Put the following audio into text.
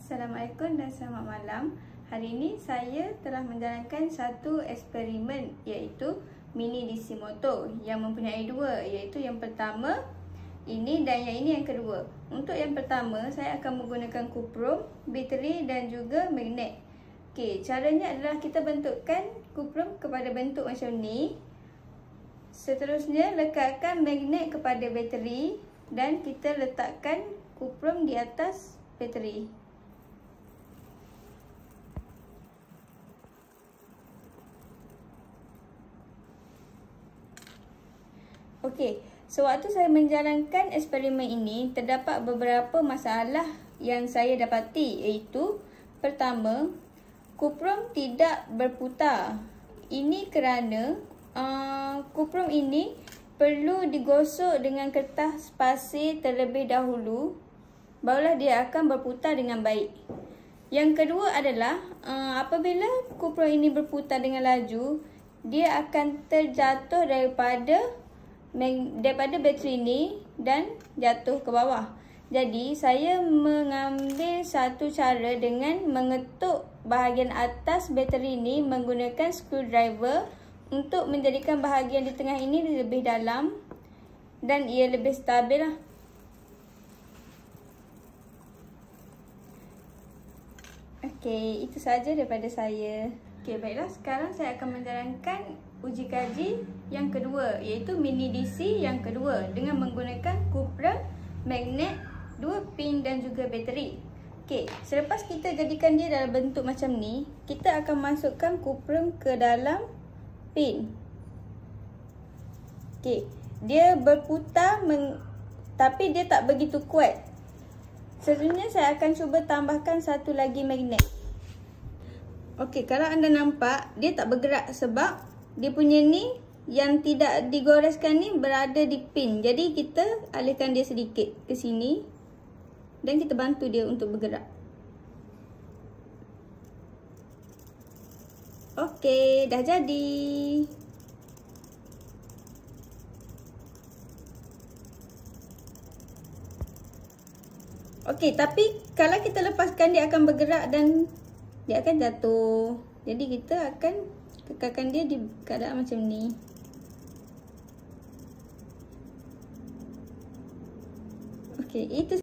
Assalamualaikum dan selamat malam. Hari ini saya telah menjalankan satu eksperimen iaitu mini DC motor yang mempunyai dua, iaitu yang pertama ini dan yang ini yang kedua. Untuk yang pertama saya akan menggunakan kuprum, bateri dan juga magnet. Okey, caranya adalah kita bentukkan kuprum kepada bentuk macam ni. Seterusnya lekatkan magnet kepada bateri dan kita letakkan kuprum di atas bateri. Okey, sewaktu saya menjalankan eksperimen ini, terdapat beberapa masalah yang saya dapati, iaitu pertama, kuprum tidak berputar. Ini kerana kuprum ini perlu digosok dengan kertas pasir terlebih dahulu, barulah dia akan berputar dengan baik. Yang kedua adalah apabila kuprum ini berputar dengan laju, dia akan terjatuh daripada bateri ini dan jatuh ke bawah. Jadi saya mengambil satu cara dengan mengetuk bahagian atas bateri ini menggunakan screwdriver untuk menjadikan bahagian di tengah ini lebih dalam dan ia lebih stabil lah. Okey, itu sahaja daripada saya. Okey, baiklah, sekarang saya akan menjalankan uji kaji yang kedua, iaitu mini DC yang kedua dengan menggunakan kuprum, magnet, 2 pin dan juga bateri. Okey, selepas kita jadikan dia dalam bentuk macam ni, kita akan masukkan kuprum ke dalam pin. Okey, dia berputar tapi dia tak begitu kuat. Seterusnya saya akan cuba tambahkan satu lagi magnet. Okey, kalau anda nampak dia tak bergerak sebab dia punya ni yang tidak digoreskan ni berada di pin. Jadi kita alihkan dia sedikit ke sini dan kita bantu dia untuk bergerak. Okey, dah jadi. Okey, tapi kalau kita lepaskan dia akan bergerak dan dia akan jatuh. Jadi kita akan kekalkan dia di keadaan macam ni. Okey, itu